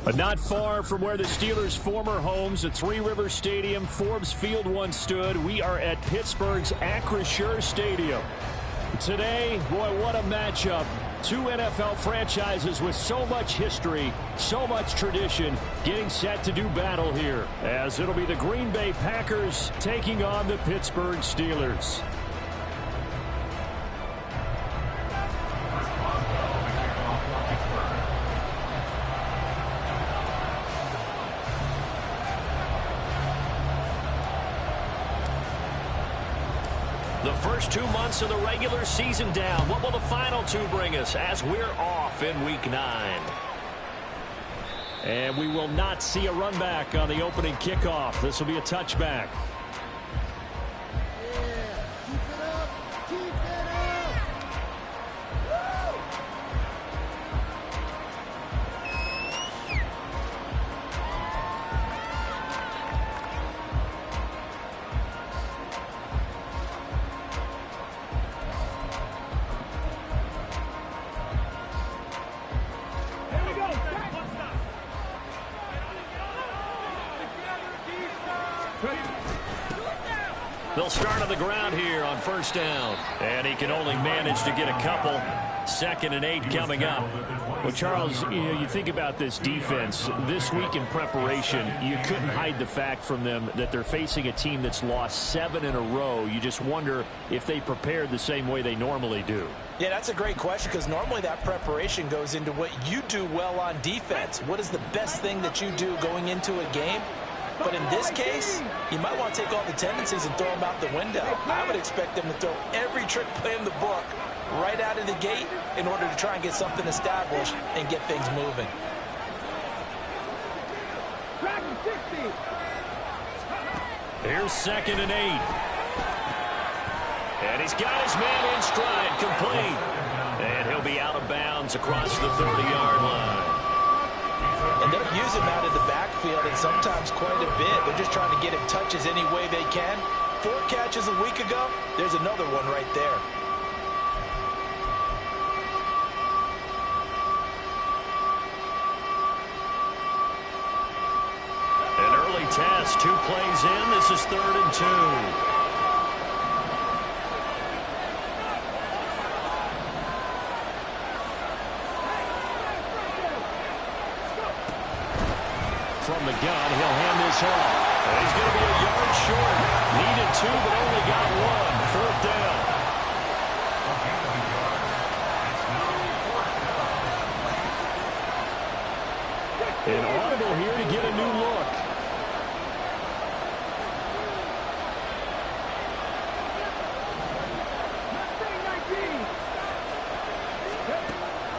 But not far from where the Steelers' former homes at Three Rivers Stadium, Forbes Field once stood, we are at Pittsburgh's Acrisure Stadium. Today, boy, what a matchup. Two NFL franchises with so much history, so much tradition, getting set to do battle here, as it'll be the Green Bay Packers taking on the Pittsburgh Steelers. The first 2 months of the regular season down. What will the final two bring us as we're off in Week 9? And we will not see a run back on the opening kickoff. This will be a touchback. They'll start on the ground here on first down. And he can only manage to get a couple. 2nd and 8 coming up. Well, Charles, you think about this defense. This week in preparation, you couldn't hide the fact from them that they're facing a team that's lost 7 in a row. You just wonder if they prepared the same way they normally do. Yeah, that's a great question, because normally that preparation goes into what you do well on defense. What is the best thing that you do going into a game? But in this case, you might want to take all the tendencies and throw them out the window. I would expect them to throw every trick play in the book right out of the gate in order to try and get something established and get things moving. Here's 2nd and 8. And he's got his man in stride, complete. And he'll be out of bounds across the 30-yard line. And they'll use him out of the backfield, and sometimes quite a bit. They're just trying to get him touches any way they can. 4 catches a week ago, there's another one right there. An early test, 2 plays in. This is 3rd and 2. From the gun, he'll hand this off. He's going to be a yard short. Needed 2, but only got 1. 4th down. An audible here to get a new look.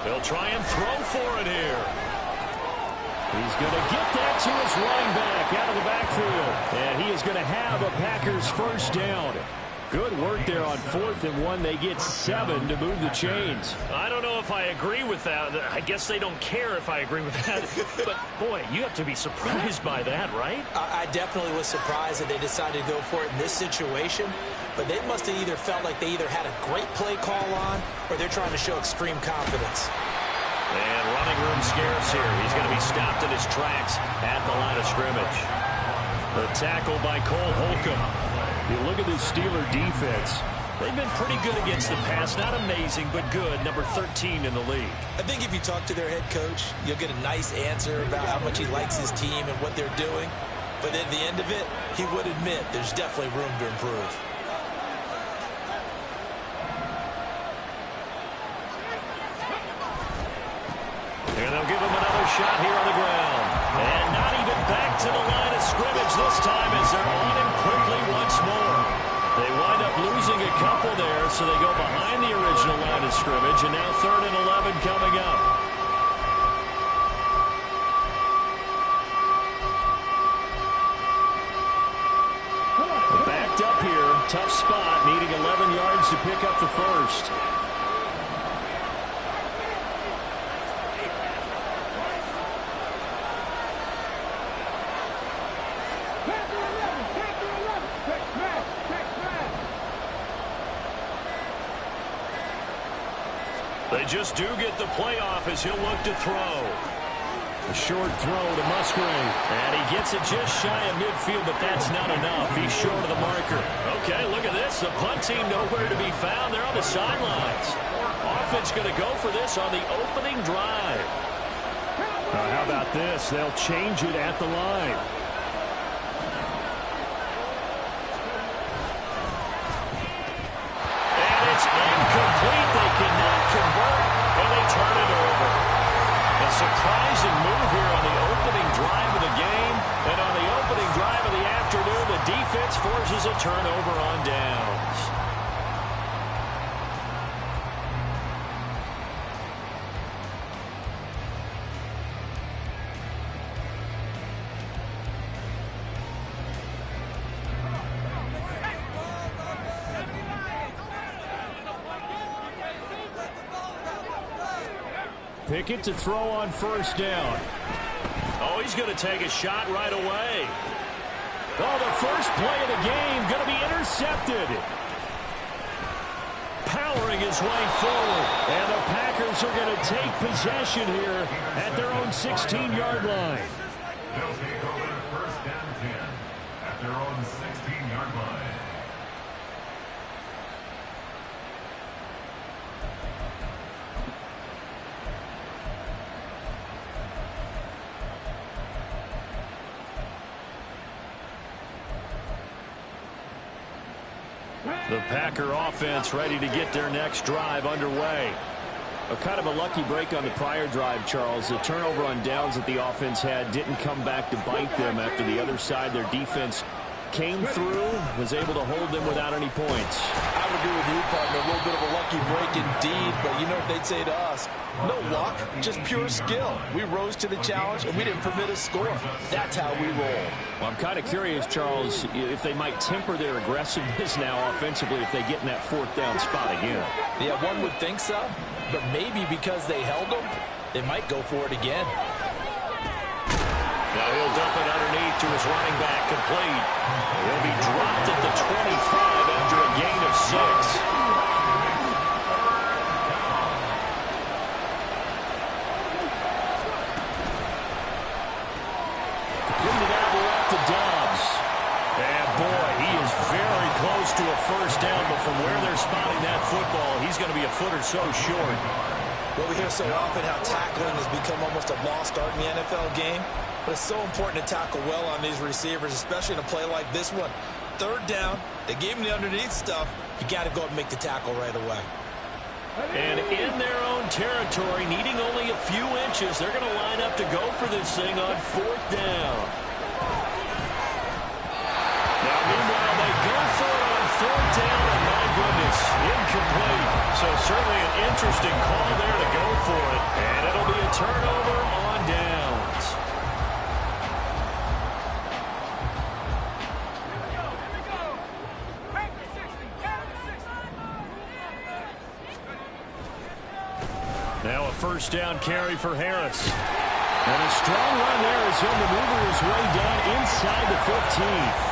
They'll try and throw for it here. He's going to get that to his running back out of the backfield. And he is going to have a Packers first down. Good work there on 4th and 1. They get 7 to move the chains. I don't know if I agree with that. I guess they don't care if I agree with that. But, boy, you have to be surprised by that, right? I definitely was surprised that they decided to go for it in this situation. But they must have either felt like they either had a great play call on, or they're trying to show extreme confidence. And running room scarce here. He's going to be stopped in his tracks at the line of scrimmage. The tackle by Cole Holcomb. You look at this Steeler defense. They've been pretty good against the pass. Not amazing, but good. Number 13 in the league. I think if you talk to their head coach, you'll get a nice answer about how much he likes his team and what they're doing. But at the end of it, he would admit there's definitely room to improve. And they'll give him another shot here on the ground. And not even back to the line of scrimmage this time as they're on him quickly once more. They wind up losing a couple there, so they go behind the original line of scrimmage. And now 3rd and 11 coming up. Backed up here. Tough spot, needing 11 yards to pick up the first. They just do get the playoff as he'll look to throw. A short throw to Musgrave. And he gets it just shy of midfield, but that's not enough. He's short of the marker. Okay, look at this. The punt team nowhere to be found. They're on the sidelines. Offense going to go for this on the opening drive. How about this? They'll change it at the line. And it's incomplete. They cannot convert, and they turn it over. A surprising move here on the opening drive of the game. And on the opening drive of the afternoon, the defense forces a turnover on downs. Pickett to throw on first down. Oh, he's going to take a shot right away. Oh, the first play of the game going to be intercepted. Powering his way forward. And the Packers are going to take possession here at their own 16-yard line. They'll take over first down 10 at their own 16-yard line. The Packer offense ready to get their next drive underway. A kind of a lucky break on the prior drive, Charles. The turnover on downs that the offense had didn't come back to bite them after the other side. Their defense came through, was able to hold them without any points. I would agree with you, partner. A little bit of a lucky break indeed, but you know what they'd say to us? No luck, just pure skill. We rose to the challenge, and we didn't permit a score. That's how we roll. Well, I'm kind of curious, Charles, if they might temper their aggressiveness now offensively if they get in that fourth down spot again. Yeah, one would think so, but maybe because they held them, they might go for it again. Now he'll dump it underneath to his running back, complete. He'll be dropped at the 25 after a gain of 6. To a first down, but from where they're spotting that football, he's going to be a foot or so short. Well, we hear so often how tackling has become almost a lost art in the NFL game, but it's so important to tackle well on these receivers, especially in a play like this one. Third down, they gave him the underneath stuff. You got to go up and make the tackle right away. And in their own territory, needing only a few inches, they're going to line up to go for this thing on fourth down. Now, meanwhile, they go for it on fourth down, and my goodness, incomplete. So certainly an interesting call there to go for it. And it'll be a turnover on downs. Now a first down carry for Harris. And a strong run there as he'll maneuver his way down inside the 15.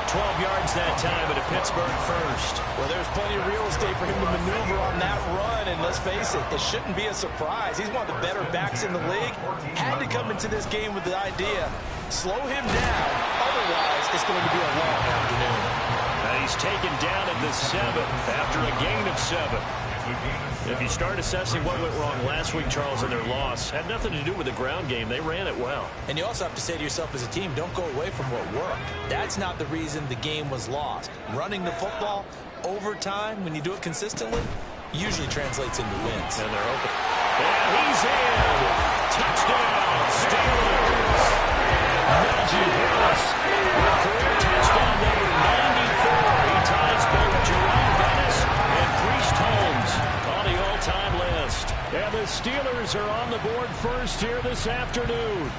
12 yards that time at a Pittsburgh first. Well, there's plenty of real estate for him to maneuver on that run, and let's face it, it shouldn't be a surprise. He's one of the better backs in the league. Had to come into this game with the idea, slow him down, otherwise it's going to be a long afternoon. And he's taken down at the 7 after a gain of 7. If you start assessing what went wrong last week, Charles, in their loss, had nothing to do with the ground game. They ran it well. And you also have to say to yourself as a team, don't go away from what worked. That's not the reason the game was lost. Running the football over time, when you do it consistently, usually translates into wins. And they're open. And he's in. Touchdown, Steelers. Najee Harris, career touchdown number 94. He ties both Jerome Bettis and Priest Holmes on the all-time list. And the Steelers are on the board first here this afternoon.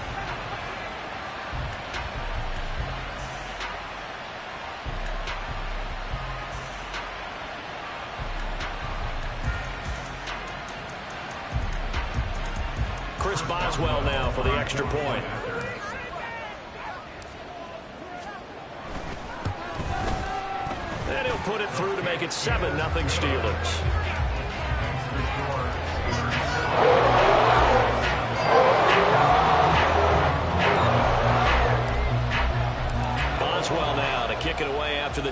Chris Boswell now for the extra point. And he'll put it through to make it 7-0 Steelers.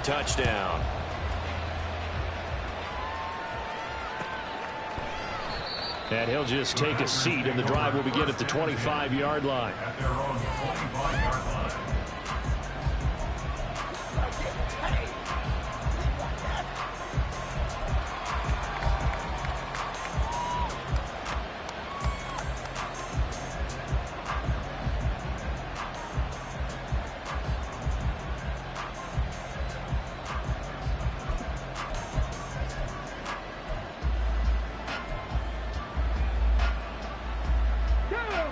touchdown. And he'll just take a seat, and the drive will begin at the 25-yard line. At their own 25-yard line.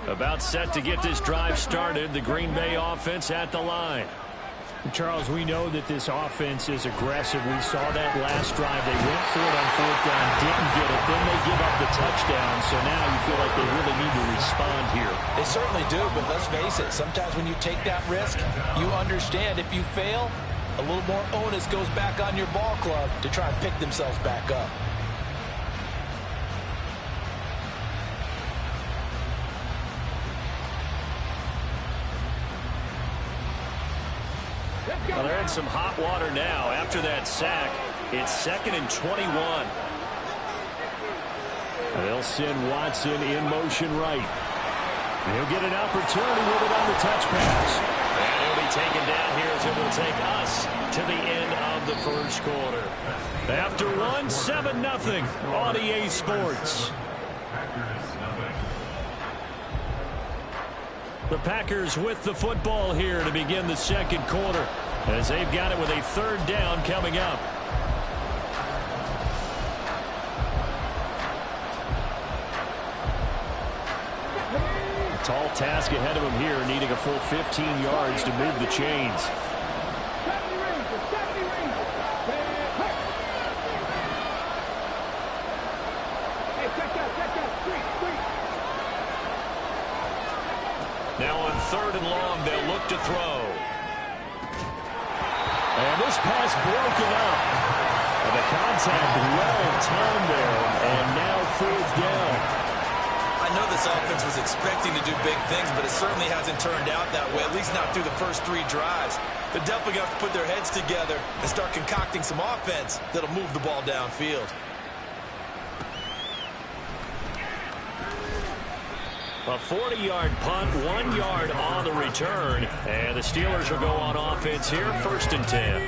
About set to get this drive started, the Green Bay offense at the line. Charles, we know that this offense is aggressive. We saw that last drive. They went for it on 4th down, didn't get it. Then they give up the touchdown. So now you feel like they really need to respond here. They certainly do, but let's face it. Sometimes when you take that risk, you understand if you fail, a little more onus goes back on your ball club to try and pick themselves back up. Well, they're in some hot water now. After that sack, it's 2nd and 21. They'll send Watson in motion right. He'll get an opportunity with it on the touch pass. And he'll be taken down here as it will take us to the end of the first quarter. After one, 7-0 on EA Sports. The Packers with the football here to begin the second quarter, as they've got it with a 3rd down coming up. A tall task ahead of him here, needing a full 15 yards to move the chains. Now on 3rd and long, they'll look to throw. And this pass broken up. And the contact well timed there. And now 4th down. I know this offense was expecting to do big things, but it certainly hasn't turned out that way, at least not through the first 3 drives. They're definitely going to have to put their heads together and start concocting some offense that'll move the ball downfield. A 40-yard punt, 1 yard on the return. And the Steelers will go on offense here, 1st and 10.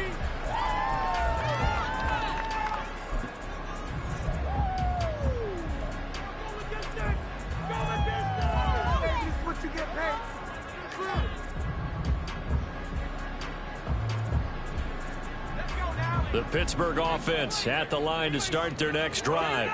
The Pittsburgh offense at the line to start their next drive.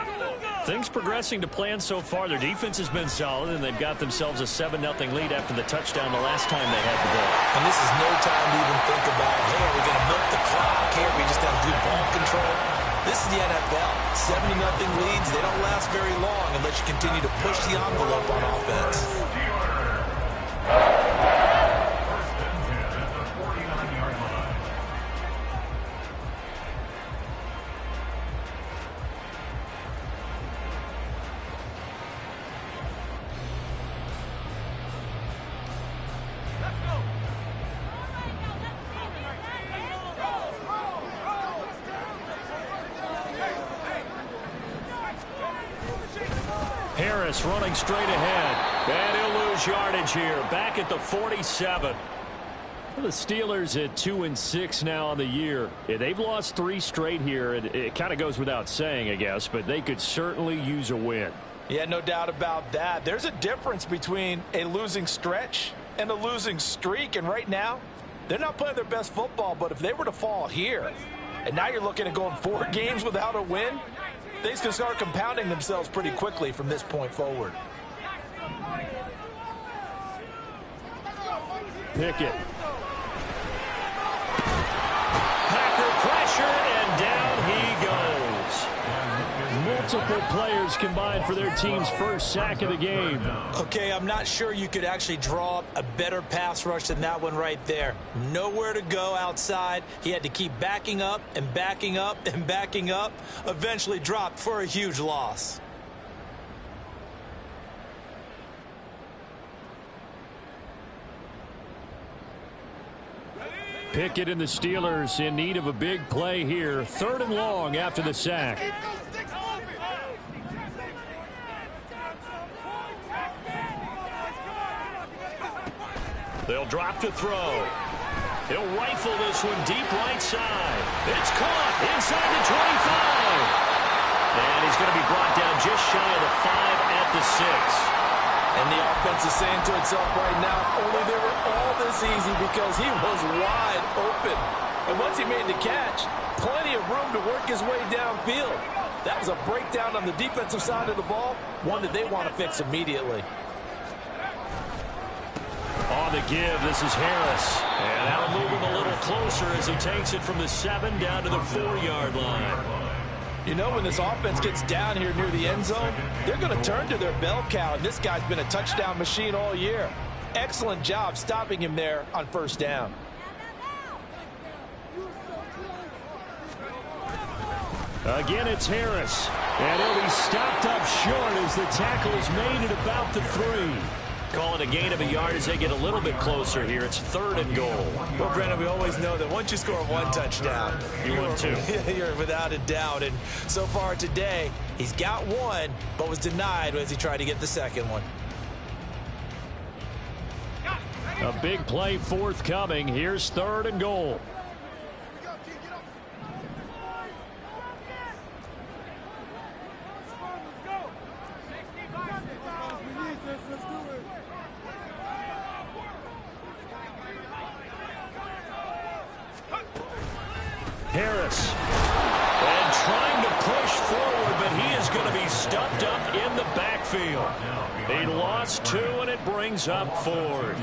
Things progressing to plan so far. Their defense has been solid, and they've got themselves a 7-0 lead after the touchdown the last time they had the ball. And this is no time to even think about, hey, are we going to milk the clock here? We just have good ball control. This is the NFL. 70-0 leads, they don't last very long unless you continue to push the envelope on offense. Harris running straight ahead. And he'll lose yardage here. Back at the 47. The Steelers at 2-6 now on the year. They've lost 3 straight here. It kind of goes without saying, I guess, but they could certainly use a win. Yeah, no doubt about that. There's a difference between a losing stretch and a losing streak. And right now, they're not playing their best football. But if they were to fall here, and now you're looking at going 4 games without a win, things can start compounding themselves pretty quickly from this point forward. Pickett. Packer pressure, and down he goes. Multiple players combined for their team's first sack of the game. Okay, I'm not sure you could actually draw up a better pass rush than that one right there. Nowhere to go outside. He had to keep backing up and backing up and backing up. Eventually dropped for a huge loss. Pickett and the Steelers in need of a big play here. 3rd and long after the sack. They'll drop to throw. He'll rifle this one deep right side. It's caught inside the 25. And he's going to be brought down just shy of the 5 at the 6. And the offense is saying to itself right now, only they were all this easy because he was wide open. And once he made the catch, plenty of room to work his way downfield. That was a breakdown on the defensive side of the ball, one that they want to fix immediately. On the give, this is Harris. And now moving a little closer as he takes it from the 7 down to the 4-yard line. You know, when this offense gets down here near the end zone, they're going to turn to their bell cow, and this guy's been a touchdown machine all year. Excellent job stopping him there on 1st down. Again, it's Harris. And he'll be stopped up short as the tackle is made at about the 3. Call it a gain of a yard as they get a little bit closer here. It's 3rd and goal. Well, Brennan, we always know that once you score 1 touchdown, You won 2. You're without a doubt. And so far today, he's got 1, but was denied as he tried to get the 2nd one. A big play forthcoming. Here's 3rd and goal. Harris. And trying to push forward, but he is going to be stuffed up in the backfield. He lost 2, and it brings up 4th.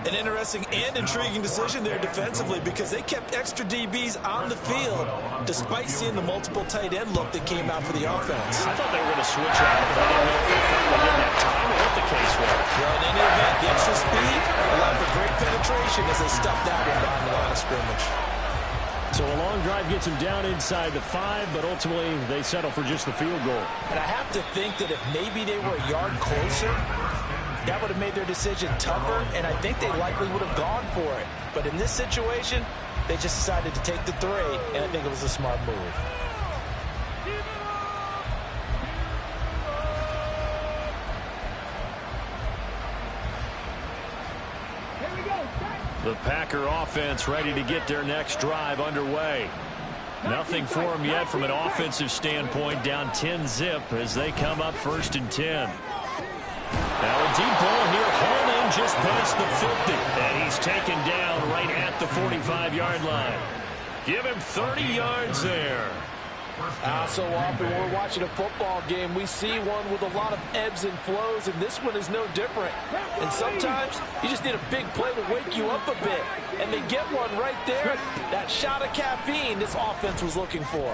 An interesting and intriguing decision there defensively because they kept extra DBs on the field despite seeing the multiple tight end look that came out for the offense. I thought they were going to switch out, but I didn't know if they felt they didn't have time or what the case was. Well, in any event, the extra speed allowed for great penetration as they stuffed that one behind the line of scrimmage. So a long drive gets them down inside the 5, but ultimately they settle for just the field goal. And I have to think that if maybe they were a yard closer, that would have made their decision tougher, and I think they likely would have gone for it. But in this situation, they just decided to take the 3, and I think it was a smart move. The Packer offense ready to get their next drive underway. Nothing for them yet from an offensive standpoint, down 10-zip as they come up 1st and 10. Now a deep ball here, Holman just past the 50. And he's taken down right at the 45-yard line. Give him 30 yards there. So often when we're watching a football game, we see one with a lot of ebbs and flows, and this one is no different. And sometimes you just need a big play to wake you up a bit. And they get one right there. That shot of caffeine this offense was looking for.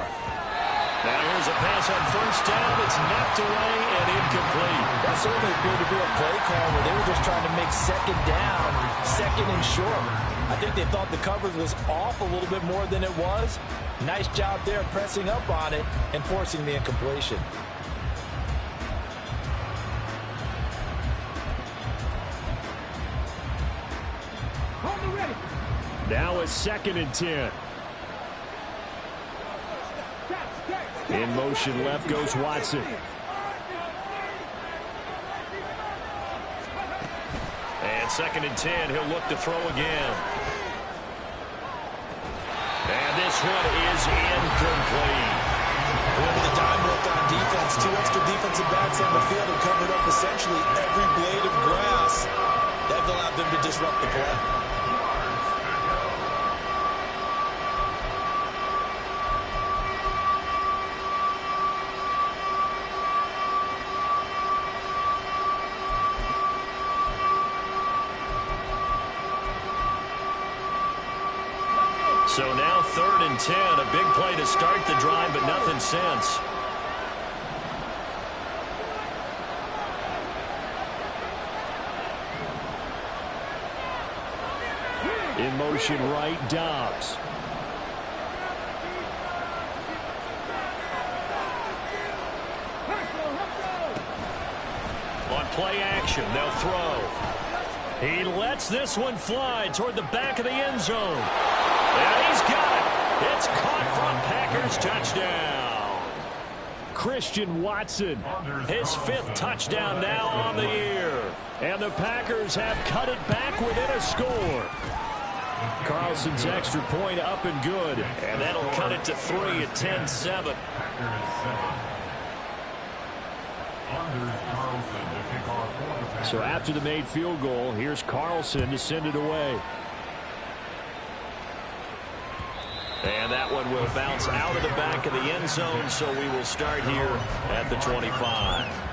Now here's a pass on 1st down. It's knocked away and incomplete. That certainly appeared to be a play call where they were just trying to make 2nd down, 2nd and short. I think they thought the coverage was off a little bit more than it was. Nice job there pressing up on it and forcing the incompletion. Now a 2nd and 10. In motion left goes Watson. And 2nd and 10, he'll look to throw again. And this one is incomplete. Whoever the dime looked on defense, 2 extra defensive backs on the field and covered up essentially every blade of grass. That allowed them to disrupt the play. So now 3rd and 10, a big play to start the drive, but nothing since. In motion right, Dobbs. On play action, they'll throw. He lets this one fly toward the back of the end zone. And he's got it. It's caught from Packers touchdown. Christian Watson, His 5th touchdown now on the year. and the Packers have cut it back within a score. Carlson's extra point up and good. And that'll cut it to 3 at 10-7. So after the made field goal, here's Carlson to send it away. And that one will bounce out of the back of the end zone, so we will start here at the 25.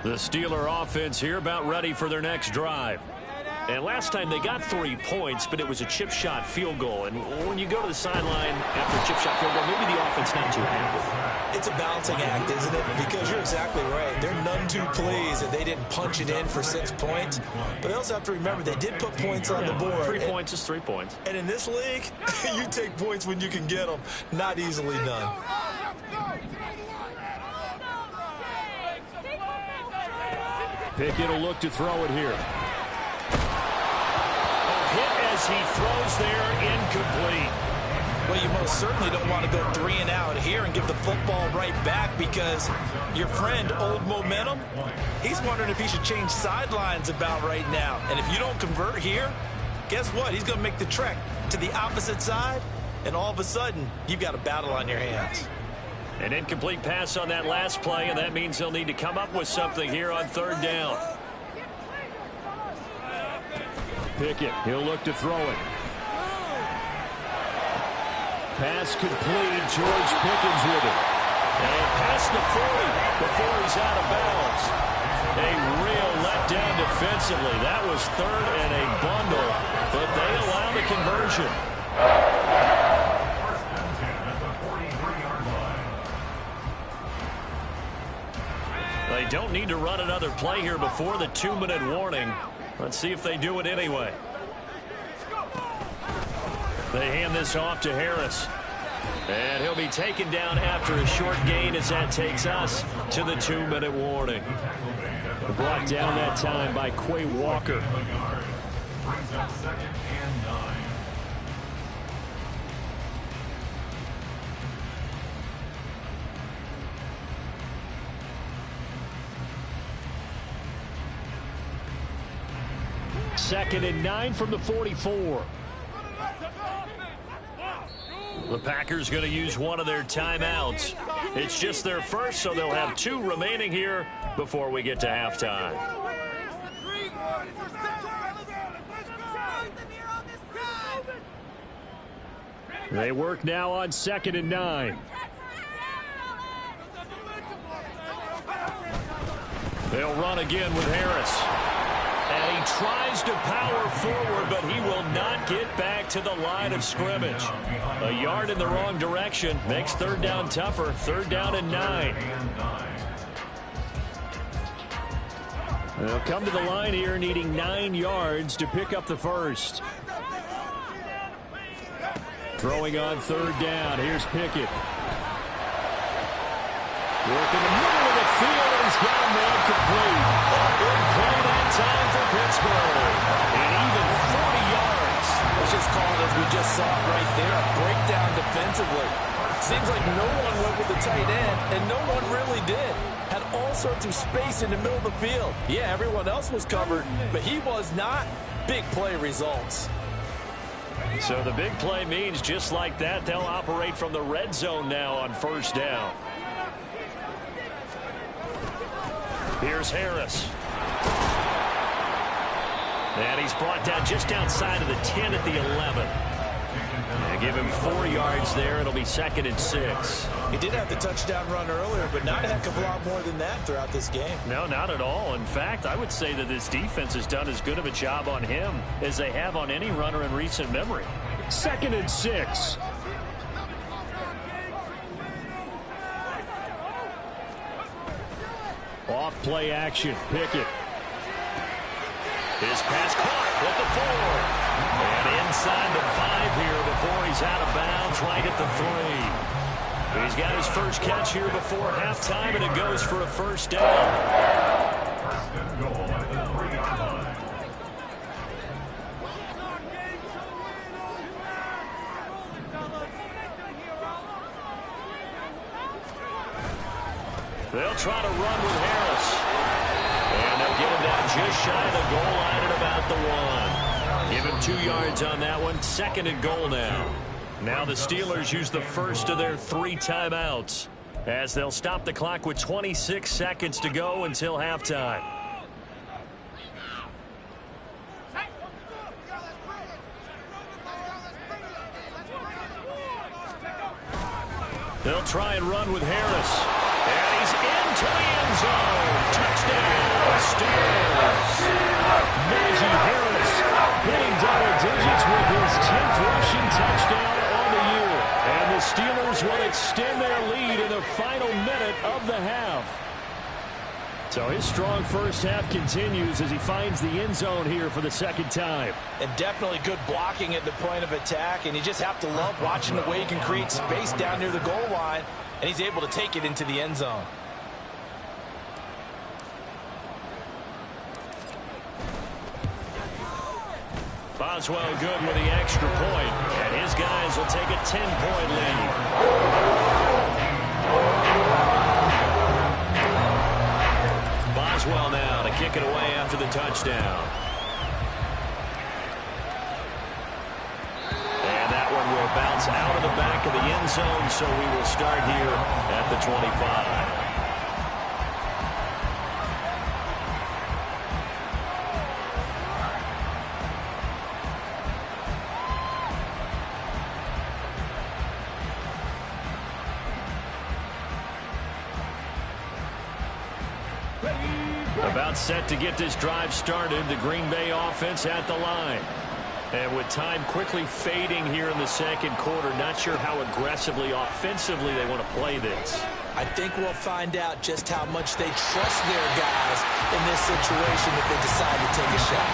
The Steeler offense here about ready for their next drive. And last time they got 3 points, but it was a chip shot field goal. And when you go to the sideline after a chip shot field goal, maybe the offense not too happy. It's a balancing act, isn't it? Because you're exactly right. They're none too pleased that they didn't punch it in for 6 points. But they also have to remember they did put points on the board. 3 points is 3 points. And in this league, you take points when you can get them. Not easily done. Pickett will look to throw it here. Hit as he throws there, incomplete. Well, you most certainly don't want to go 3 and out here and give the football right back, because your friend, Old Momentum, he's wondering if he should change sidelines about right now. And if you don't convert here, guess what? He's going to make the trek to the opposite side, and all of a sudden, you've got a battle on your hands. An incomplete pass on that last play, and that means they'll need to come up with something here on 3rd down. Pickett, he'll look to throw it. Pass complete. George Pickens with it. And past the 40 before he's out of bounds. A real letdown defensively. That was 3rd and a bundle, but they allow the conversion. They don't need to run another play here before the 2-minute warning. Let's see if they do it anyway. They hand this off to Harris. And he'll be taken down after a short gain as that takes us to the 2-minute warning. Brought down that time by Quay Walker. Brings up 2nd and 9. Second and 9 from the 44. The Packers going to use one of their timeouts. It's just their first, so they'll have 2 remaining here before we get to halftime. They work now on 2nd and 9. They'll run again with Harris. And he tries to power forward, but he will not get back to the line of scrimmage. A yard in the wrong direction makes 3rd down tougher. 3rd down and 9. They'll come to the line here needing 9 yards to pick up the first. Throwing on 3rd down. Here's Pickett. Working the middle of the field, and he's got a man complete. A big play that time for Pittsburgh. And even 40 yards. Let's just call it as we just saw it right there, a breakdown defensively. Seems like no one went with the tight end, and no one really did. Had all sorts of space in the middle of the field. Yeah, everyone else was covered, but he was not. Big play results. So the big play means just like that, they'll operate from the red zone now on 1st down. Here's Harris. And he's brought down just outside of the 10 at the 11. And give him 4 yards there. It'll be 2nd and 6. He did have the touchdown run earlier, but not a heck of a lot more than that throughout this game. No, not at all. In fact, I would say that this defense has done as good of a job on him as they have on any runner in recent memory. 2nd and 6. Off play action. Pickett. His pass caught at the 4. And inside the 5 here before he's out of bounds right at the 3. He's got his first catch here before halftime, and it goes for a first down. First and goal at the 3-yard line. They'll try to run with Harris. And they'll get him down just shy of the goal line at about the 1. Give him 2 yards on that one. Second and goal now. Now the Steelers use the first of their 3 timeouts as they'll stop the clock with 26 seconds to go until halftime. They'll try and run with Harris. And he's into the end zone. Touchdown, Steelers. Najee Harris hitting double digits with his 10th rushing touchdown on the year. And the Steelers will extend their lead in the final minute of the half. So his strong first half continues as he finds the end zone here for the second time. And definitely good blocking at the point of attack. And you just have to love watching the way he can create space down near the goal line. And he's able to take it into the end zone. Boswell good with the extra point. And his guys will take a 10-point lead. Boswell now to kick it away after the touchdown. And that one will bounce out of the back of the end zone, so we will start here at the 25. About set to get this drive started, the Green Bay offense at the line. And with time quickly fading here in the second quarter, not sure how aggressively, offensively they want to play this. I think we'll find out just how much they trust their guys in this situation if they decide to take a shot.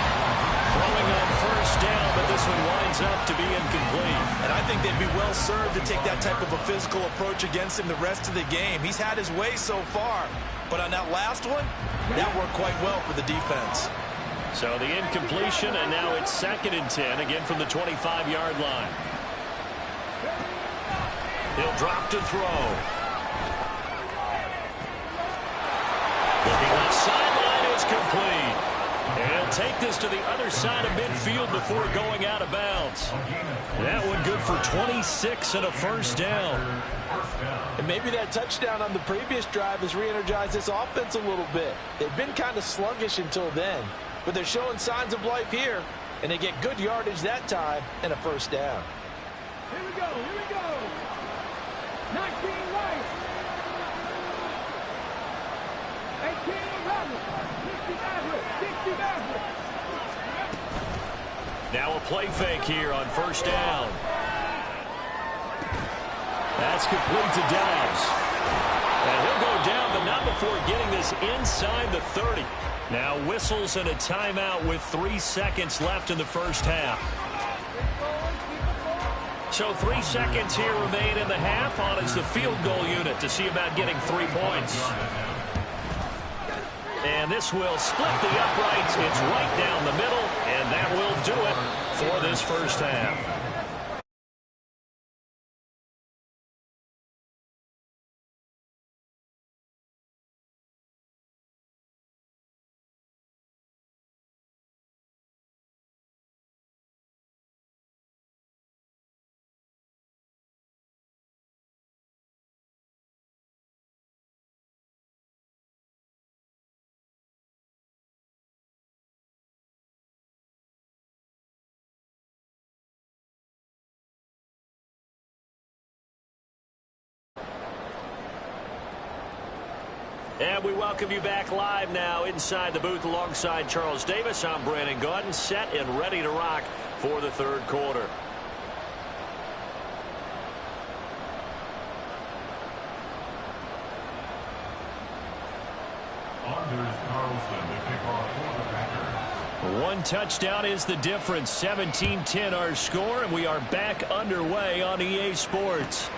Throwing on first down, but this one winds up to be incomplete. And I think they'd be well served to take that type of a physical approach against him the rest of the game. He's had his way so far. But on that last one, that worked quite well for the defense. So the incompletion, and now it's 2nd and 10, again from the 25-yard line. He'll drop to throw. Looking left sideline, it's complete. And he'll take this to the other side of midfield before going out of bounds. That one good for 26 and a first down. And maybe that touchdown on the previous drive has re-energized this offense a little bit. They've been kind of sluggish until then, but they're showing signs of life here, and they get good yardage that time and a first down. Here we go, here we go. 19 right. 18 Robinson. 60 Maverick. 60 Maverick. Now a play fake here on first down. That's complete to Dobbs. And he'll go down, but not before getting this inside the 30. Now whistles and a timeout with 3 seconds left in the first half. So 3 seconds here remain in the half. On is the field goal unit to see about getting 3 points. And this will split the uprights. It's right down the middle, and that will do it for this first half. And we welcome you back live now inside the booth alongside Charles Davis. I'm Brandon Gaudin, set and ready to rock for the third quarter. Anders Carlson to kick off for the Packers. One touchdown is the difference. 17-10 our score, and we are back underway on EA Sports.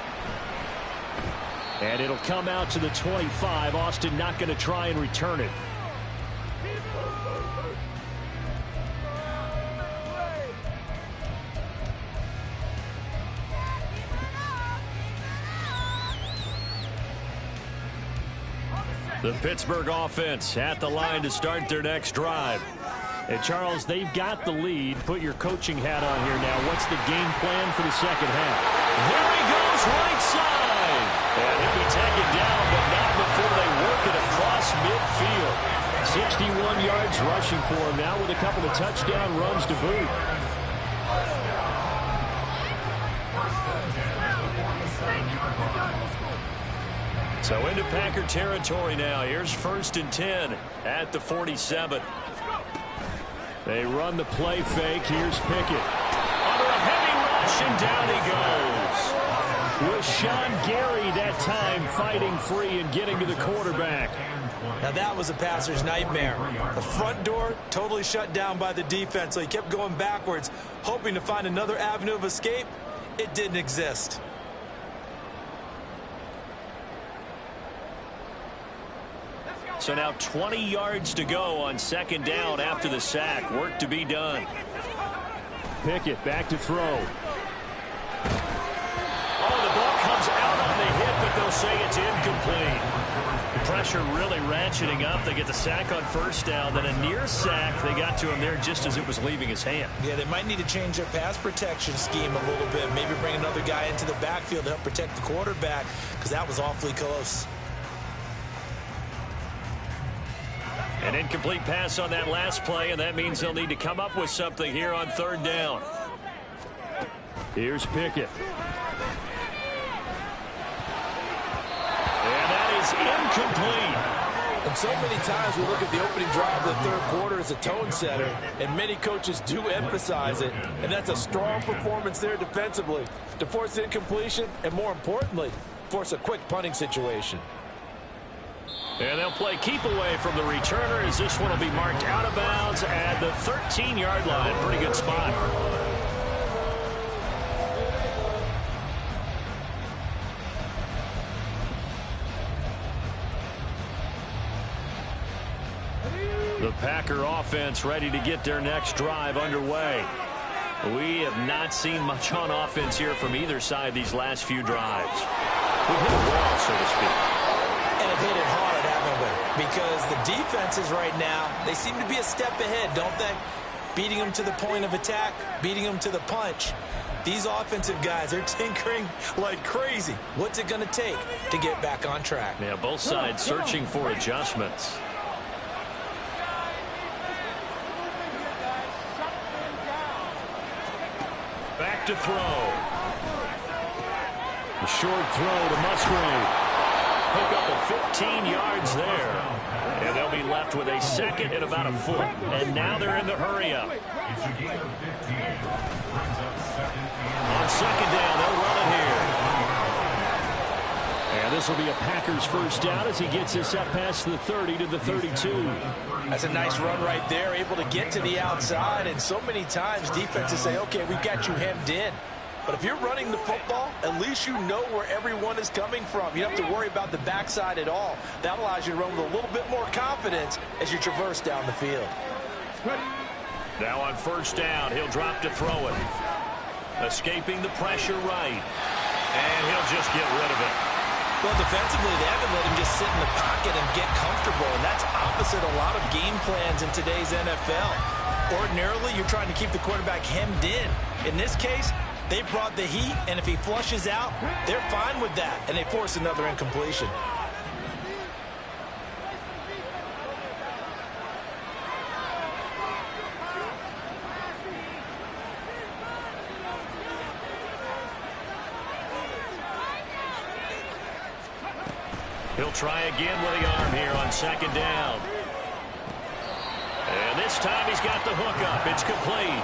And it'll come out to the 25. Austin not going to try and return it. The Pittsburgh offense at the line to start their next drive. And Charles, they've got the lead. Put your coaching hat on here now. What's the game plan for the second half? There he goes, right side. And he'll be taken down, but not before they work it across midfield. 61 yards rushing for him now with a couple of touchdown runs to boot. So into Packer territory now. Here's 1st and 10 at the 47. They run the play fake. Here's Pickett. Under a heavy rush, and down he goes. With Sean Gary that time fighting free and getting to the quarterback. Now that was a passer's nightmare. The front door totally shut down by the defense, so he kept going backwards, hoping to find another avenue of escape. It didn't exist. So now 20 yards to go on 2nd down after the sack. Work to be done. Pickett back to throw. Oh, the ball comes out on the hit, but they'll say it's incomplete. The pressure really ratcheting up. They get the sack on 1st down, then a near sack. They got to him there just as it was leaving his hand. Yeah, they might need to change their pass protection scheme a little bit. Maybe bring another guy into the backfield to help protect the quarterback, because that was awfully close. An incomplete pass on that last play, and that means they'll need to come up with something here on 3rd down. Here's Pickett. And that is incomplete. And so many times we look at the opening drive of the 3rd quarter as a tone setter, and many coaches do emphasize it, and that's a strong performance there defensively to force incompletion and, more importantly, force a quick punting situation. And they'll play keep away from the returner as this one will be marked out of bounds at the 13-yard line. Pretty good spot. The Packer offense ready to get their next drive underway. We have not seen much on offense here from either side these last few drives. We've hit it well, so to speak. And have hit it hard, haven't we? Because the defenses right now, they seem to be a step ahead, don't they? Beating them to the point of attack, beating them to the punch. These offensive guys are tinkering like crazy. What's it going to take to get back on track? Yeah, both sides searching for adjustments. Back to throw. A short throw to Musgrave. Pick up a 15 yards there. And they'll be left with a 2nd and about a foot. And now they're in the hurry-up. On 2nd down, they'll run it here. And this will be a Packers 1st down as he gets this up past the 30 to the 32. That's a nice run right there, able to get to the outside. And so many times defenses say, okay, we've got you hemmed in. But if you're running the football, at least you know where everyone is coming from. You don't have to worry about the backside at all. That allows you to run with a little bit more confidence as you traverse down the field. Now on 1st down, he'll drop to throw it. Escaping the pressure right. And he'll just get rid of it. Well, defensively, they haven't let him just sit in the pocket and get comfortable, and that's opposite a lot of game plans in today's NFL. Ordinarily, you're trying to keep the quarterback hemmed in. In this case, they brought the heat, and if he flushes out, they're fine with that, and they force another incompletion. He'll try again with the arm here on 2nd down. And this time he's got the hook up. It's complete.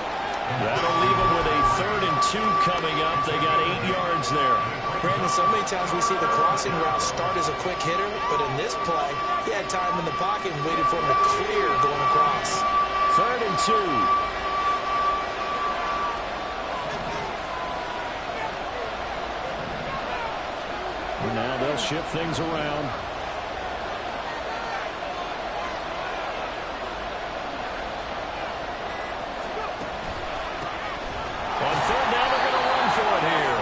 That'll leave him with a 3rd and 2 coming up. They got 8 yards there. Brandon, so many times we see the crossing route start as a quick hitter, but in this play, he had time in the pocket and waited for him to clear going across. 3rd and 2. And now they'll shift things around. On third down, they're going to run for it here.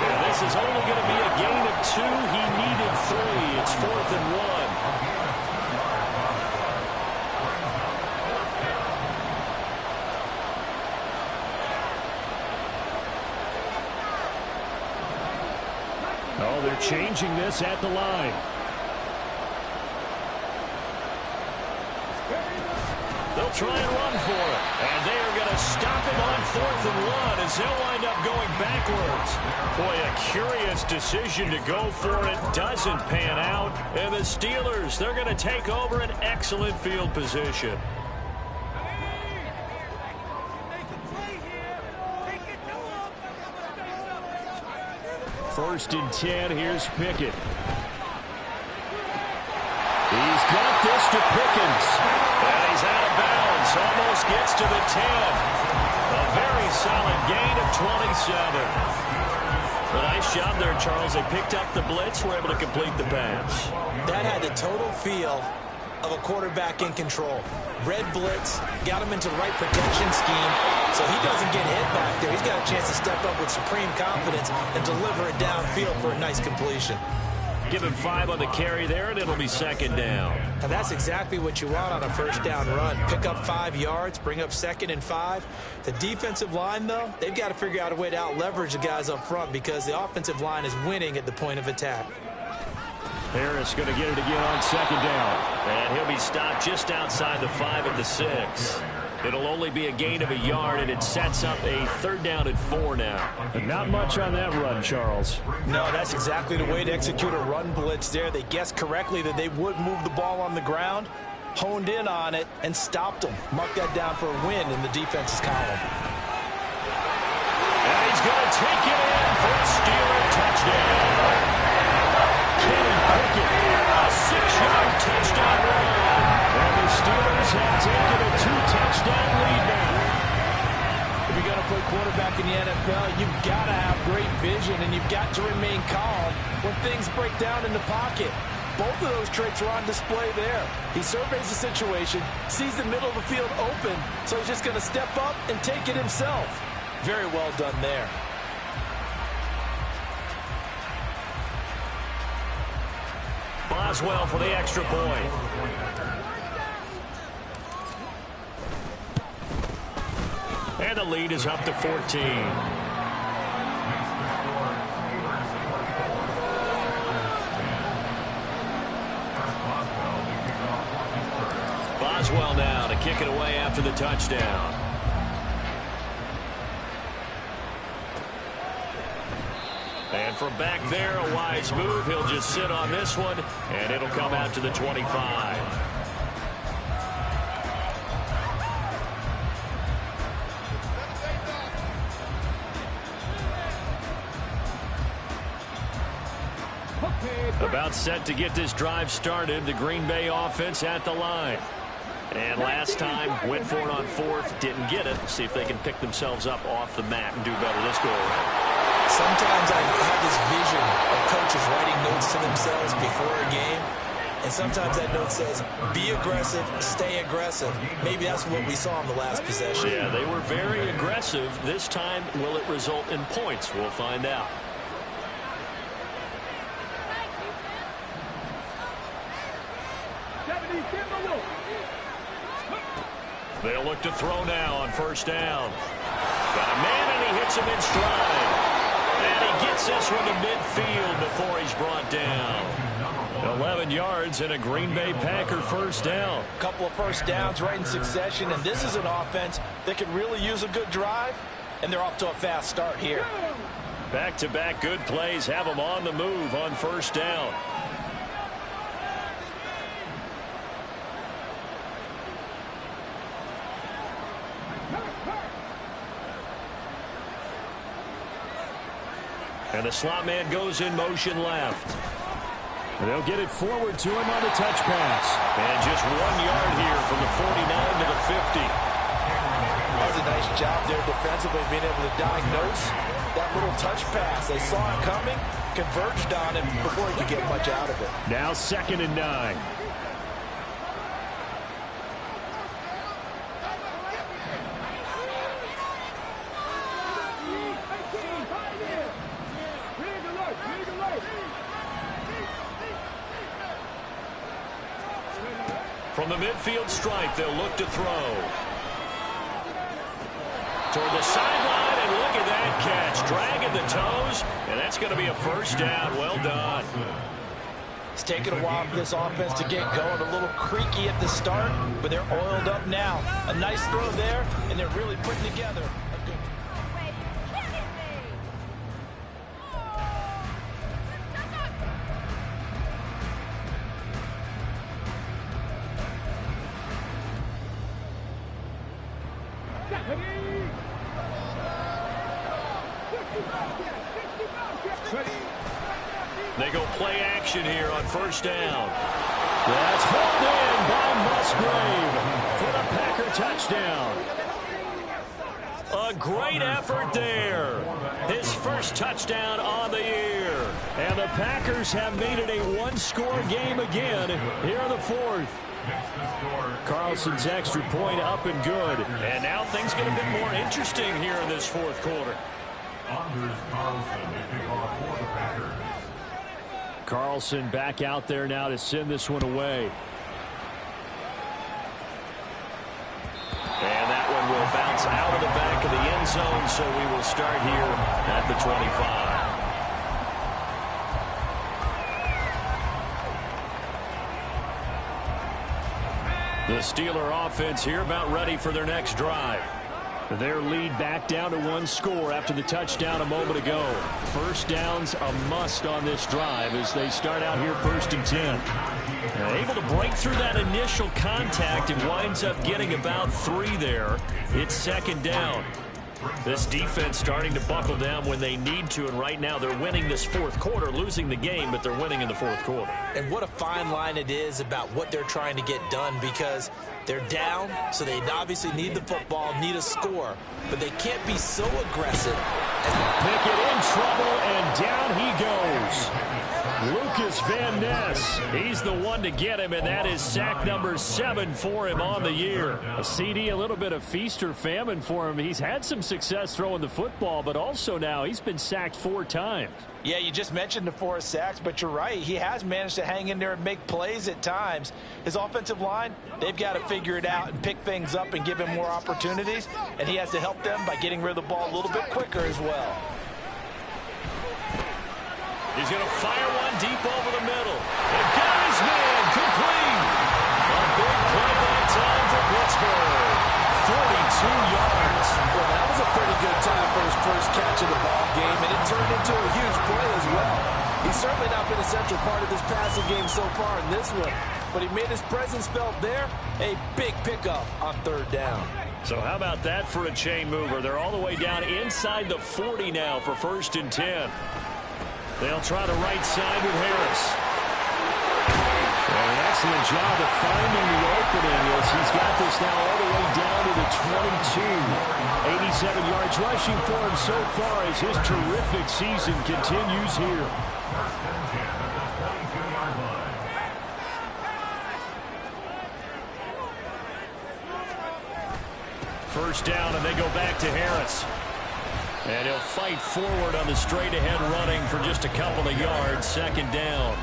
And this is only going to be a gain of 2. He needed 3. It's 4th and 1. Oh, they're changing this at the line. They'll try and run for it. And they are going to stop him on 4th and 1 as he'll wind up going backwards. Boy, a curious decision to go for it. Doesn't pan out. And the Steelers, they're going to take over an excellent field position. First and 10, here's Pickett. He's got this to Pickens. And he's out of bounds. Almost gets to the 10. A very solid gain of 27. A nice job there, Charles. They picked up the blitz, were able to complete the pass. That had the total feel of a quarterback in control. Red blitz, got him into the right protection scheme, so he doesn't get hit back there. He's got a chance to step up with supreme confidence and deliver it downfield for a nice completion. Give him 5 on the carry there, and it'll be 2nd down. And that's exactly what you want on a first down run. Pick up 5 yards, bring up 2nd and 5. The defensive line, though, they've got to figure out a way to out-leverage the guys up front because the offensive line is winning at the point of attack. Harris going to get it again on 2nd down. And he'll be stopped just outside the 5 at the 6. It'll only be a gain of 1 yard, and it sets up a 3rd down and 4 now. And not much on that run, Charles. No, that's exactly the way to execute a run blitz there. They guessed correctly that they would move the ball on the ground, honed in on it, and stopped them. Mark that down for a win in the defense's column. And he's going to take it in for a Steeler touchdown. Kenny Pickett, a 6-yard touchdown run. And the Steelers have taken a 2-touchdown lead now. If you're going to play quarterback in the NFL, you've got to have great vision, and you've got to remain calm when things break down in the pocket. Both of those traits are on display there. He surveys the situation, sees the middle of the field open, so he's just going to step up and take it himself. Very well done there. Boswell for the extra point. And the lead is up to 14. Boswell now to kick it away after the touchdown. And from back there, a wise move. He'll just sit on this one, and it'll come out to the 25. About set to get this drive started. The Green Bay offense at the line. And last time, went for it on 4th, didn't get it. See if they can pick themselves up off the mat and do better this go around. Sometimes I have this vision of coaches writing notes to themselves before a game, and sometimes that note says, be aggressive, stay aggressive. Maybe that's what we saw in the last possession. Yeah, they were very aggressive. This time, will it result in points? We'll find out. They'll look to throw now on 1st down. Got a man, and he hits him in stride. And he gets this one to midfield before he's brought down. 11 yards and a Green Bay Packer 1st down. A couple of first downs right in succession, and this is an offense that could really use a good drive, and they're off to a fast start here. Back-to-back good plays have them on the move on 1st down. And the slot man goes in motion left. And they'll get it forward to him on the touch pass. And just 1 yard here from the 49 to the 50. That was a nice job there defensively, being able to diagnose that little touch pass. They saw it coming, converged on him before he could get much out of it. Now 2nd and 9. From the midfield stripe, they'll look to throw. Toward the sideline, and look at that catch. Dragging the toes, and that's going to be a first down. Well done. It's taken a while for this offense to get going. A little creaky at the start, but they're oiled up now. A nice throw there, and they're really putting together a good... They go play action here on first down. That's hauled in by Musgrave for the Packer touchdown. A great effort there. His first touchdown on the year. And the Packers have made it a one-score game again here in the 4th. Carlson's extra point up and good. And now things get a bit more interesting here in this 4th quarter. Anders Carlson to kick off for the Packers. Carlson back out there now to send this one away. And that one will bounce out of the back of the end zone, so we will start here at the 25. The Steeler offense here about ready for their next drive. Their lead back down to 1 score after the touchdown a moment ago. First down's a must on this drive as they start out here 1st and 10. Able to break through that initial contact and winds up getting about 3 there. It's 2nd down. This defense starting to buckle down when they need to, and right now they're winning this 4th quarter, losing the game, but they're winning in the 4th quarter. And what a fine line it is about what they're trying to get done, because they're down, so they obviously need the football, need a score, but they can't be so aggressive. Pickett in trouble, and down he goes. Lucas Van Ness, he's the one to get him, and that is sack number 7 for him on the year. A CD, a little bit of feast or famine for him. He's had some success throwing the football, but also now he's been sacked 4 times. Yeah, you just mentioned the 4 sacks, but you're right. He has managed to hang in there and make plays at times. His offensive line, they've got to figure it out and pick things up and give him more opportunities, and he has to help them by getting rid of the ball a little bit quicker as well. He's going to fire one deep over the middle. And got his man complete. A big play that time for Pittsburgh. 42 yards. Well, that was a pretty good time for his first catch of the ball game, and it turned into a huge play as well. He's certainly not been a central part of this passing game so far in this one, but he made his presence felt there. A big pickup on 3rd down. So how about that for a chain mover? They're all the way down inside the 40 now for 1st and 10. They'll try the right side with Harris. An excellent job of finding the opening as he's got this now all the way down to the 22. 87 yards rushing for him so far as his terrific season continues here. First down, and they go back to Harris. And he'll fight forward on the straight-ahead running for just a couple of yards. 2nd down.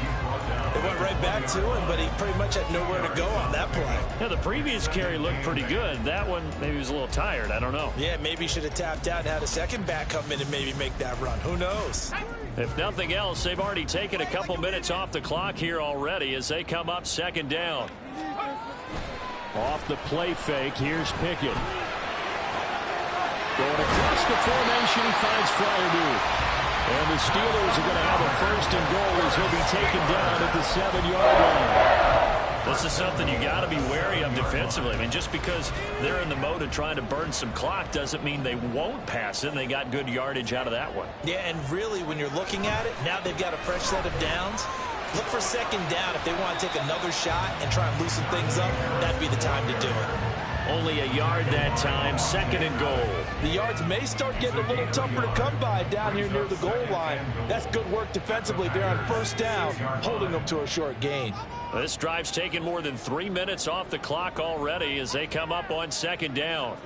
They went right back to him, but he pretty much had nowhere to go on that play. Yeah, the previous carry looked pretty good. That one, maybe he was a little tired. I don't know. Yeah, maybe he should have tapped out and had a second back come in and maybe make that run. Who knows? If nothing else, they've already taken a couple minutes off the clock here already as they come up 2nd down. Off the play fake, here's Pickett. Going across the formation, he finds Freiermuth. And the Steelers are going to have a 1st and goal as he'll be taken down at the 7-yard line. This is something you got to be wary of defensively. I mean, just because they're in the mode of trying to burn some clock doesn't mean they won't pass it. And they got good yardage out of that one. Yeah, and really, when you're looking at it, now they've got a fresh set of downs. Look for 2nd down. If they want to take another shot and try and loosen things up, that'd be the time to do it. Only a yard that time, 2nd and goal. The yards may start getting a little tougher to come by down here near the goal line. That's good work defensively there on 1st down, holding them to a short gain. This drive's taken more than 3 minutes off the clock already as they come up on 2nd down.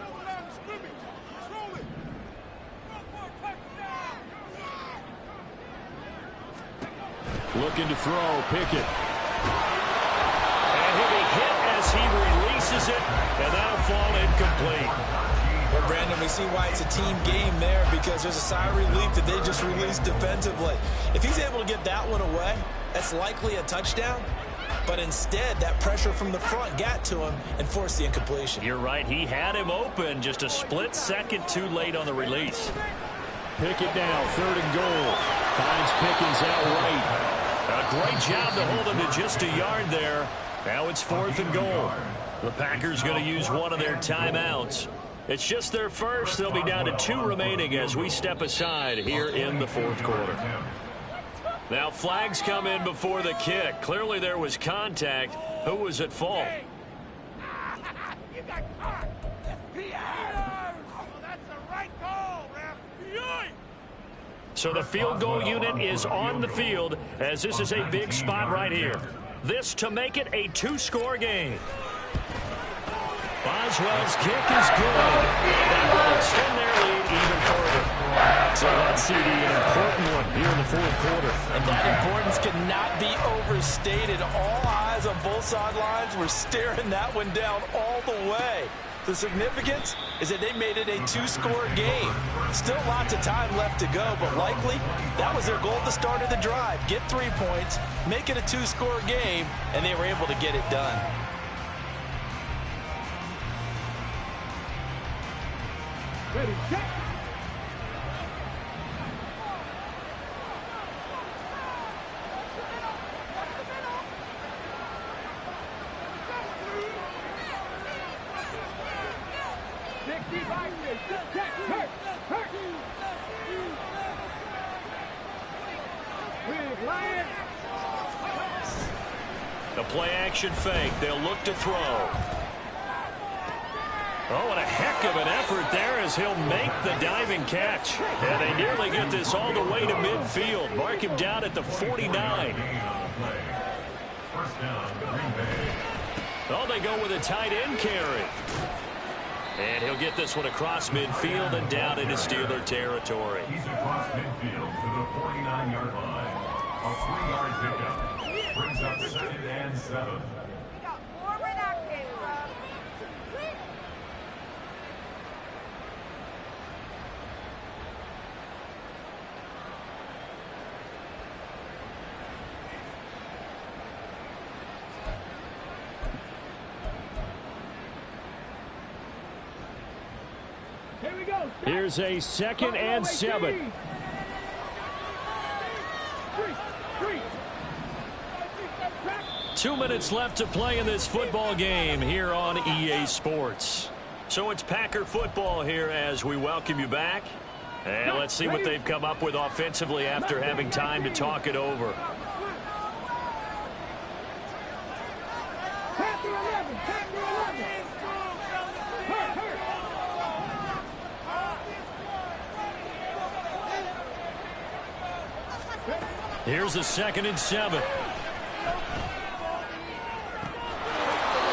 Looking to throw, Pickett. And he'll be hit as he releases it, and that'll fall incomplete. Well, Brandon, we see why it's a team game there, because there's a sigh of relief that they just released defensively. If he's able to get that one away, that's likely a touchdown. But instead, that pressure from the front got to him and forced the incompletion. You're right. He had him open, just a split second too late on the release. Pickett now, 3rd and goal. Finds Pickens out right. A great job to hold him to just a yard there. Now it's 4th and goal. The Packers going to use one of their timeouts. It's just their first. They'll be down to 2 remaining as we step aside here in the 4th quarter. Now flags come in before the kick. Clearly there was contact. Who was at fault? You got caught. That's the right call, ref. So the field goal unit is on the field as this is a big spot right here. This to make it a 2-score game. Boswell's kick is good. That will extend their lead even further. So let's see the important one here in the 4th quarter. And that importance cannot be overstated. All eyes on both sidelines were staring that one down all the way. The significance is that they made it a 2-score game. Still lots of time left to go, but likely that was their goal at the start of the drive. Get 3 points, make it a 2-score game, and they were able to get it done. Ready, set. The play-action fake. They'll look to throw. Oh, and a heck of an effort there as he'll make the diving catch. And they nearly get this all the way to midfield. Mark him down at the 49. Oh, they go with a tight end carry. And he'll get this one across midfield and down into Steeler territory. He's across midfield to the 49-yard line. A 3-yard pickup. Brings up 2nd and 7. We got more where that came from. Here we go. Here's a 2nd and 7. Three. 2 minutes left to play in this football game here on EA Sports. So it's Packer football here as we welcome you back. And let's see what they've come up with offensively after having time to talk it over. Packer 11. Here's a 2nd and 7.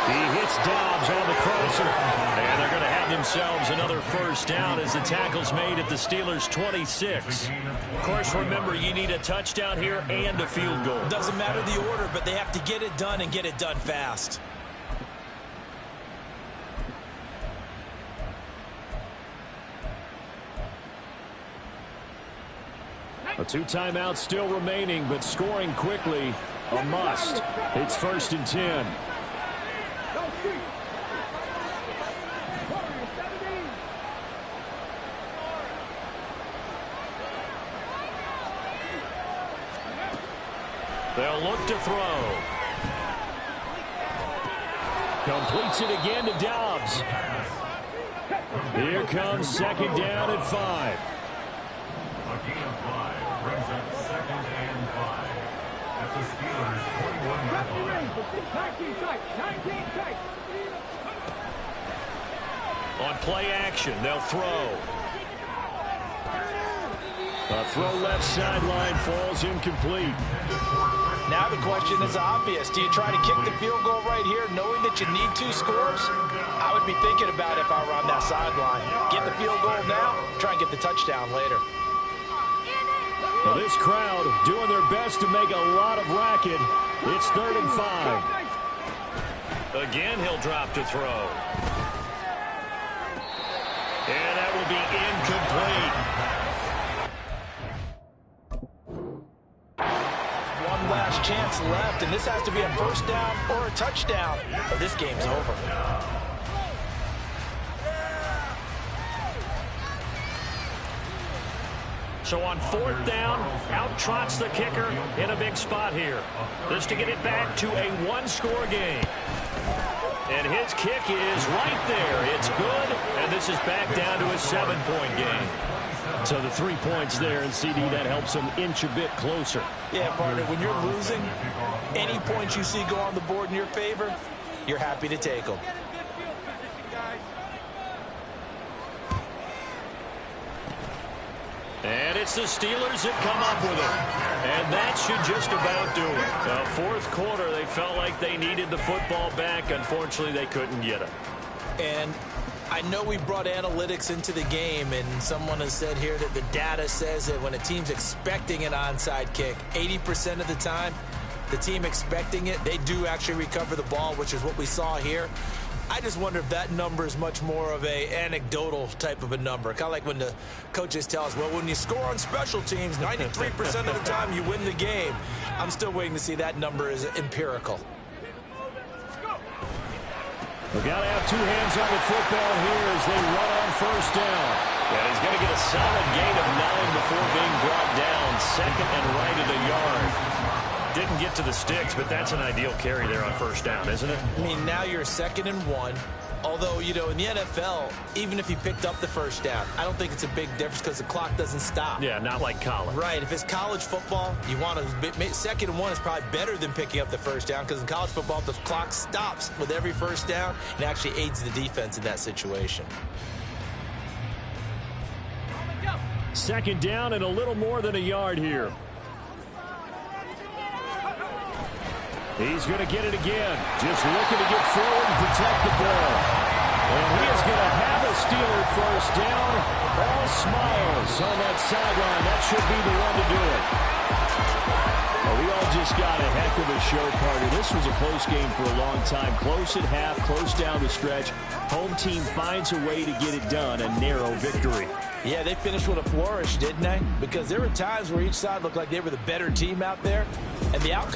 He hits Dobbs on the crosser. And they're going to have themselves another 1st down as the tackle's made at the Steelers' 26. Of course, remember, you need a touchdown here and a field goal. Doesn't matter the order, but they have to get it done and get it done fast. A 2 timeouts still remaining, but scoring quickly, a must. It's 1st and 10. They'll look to throw. Completes it again to Dobbs. Here comes 2nd down at 5. A gain of 5 brings up 2nd and 5 at the Steelers' 41-yard line. On play action, they'll throw. A throw left sideline falls incomplete. Now the question is obvious. Do you try to kick the field goal right here knowing that you need 2 scores? I would be thinking about it if I were on that sideline. Get the field goal now, try and get the touchdown later. Well, this crowd doing their best to make a lot of racket. It's 3rd and 5. Again, he'll drop to throw. And that will be incomplete. One last chance left, and this has to be a first down or a touchdown, or this game's over. So on 4th down, out trots the kicker in a big spot here. This to get it back to a 1-score game. And his kick is right there. It's good, and this is back down to a 7-point game. So the 3 points there, and CD, that helps him inch a bit closer. Yeah, partner, when you're losing, any points you see go on the board in your favor, you're happy to take them. And it's the Steelers that come up with it. And that should just about do it. The 4th quarter, they felt like they needed the football back. Unfortunately, they couldn't get it. And I know we brought analytics into the game, and someone has said here that the data says that when a team's expecting an onside kick, 80% of the time, the team expecting it, they do actually recover the ball, which is what we saw here. I just wonder if that number is much more of a anecdotal type of a number. Kind of like when the coaches tell us, well, when you score on special teams, 93% of the time you win the game. I'm still waiting to see that number is empirical. We've got to have 2 hands on the football here as they run on 1st down. And he's going to get a solid gain of 9 before being brought down. 2nd and right at a yard. Didn't get to the sticks, but that's an ideal carry there on 1st down, isn't it? I mean, now you're 2nd and 1. Although, you know, in the NFL, even if he picked up the 1st down, I don't think it's a big difference because the clock doesn't stop. Yeah, not like college. Right. If it's college football, you want to 2nd and 1 is probably better than picking up the 1st down because in college football, the clock stops with every 1st down and actually aids the defense in that situation. 2nd down and a little more than a yard here. He's going to get it again. Just looking to get forward and protect the ball. And he is going to have a Steeler 1st down. All smiles on that sideline. That should be the one to do it. Well, we all just got a heck of a show, partner. This was a close game for a long time. Close at half, close down the stretch. Home team finds a way to get it done. A narrow victory. Yeah, they finished with a flourish, didn't they? Because there were times where each side looked like they were the better team out there. And the outcome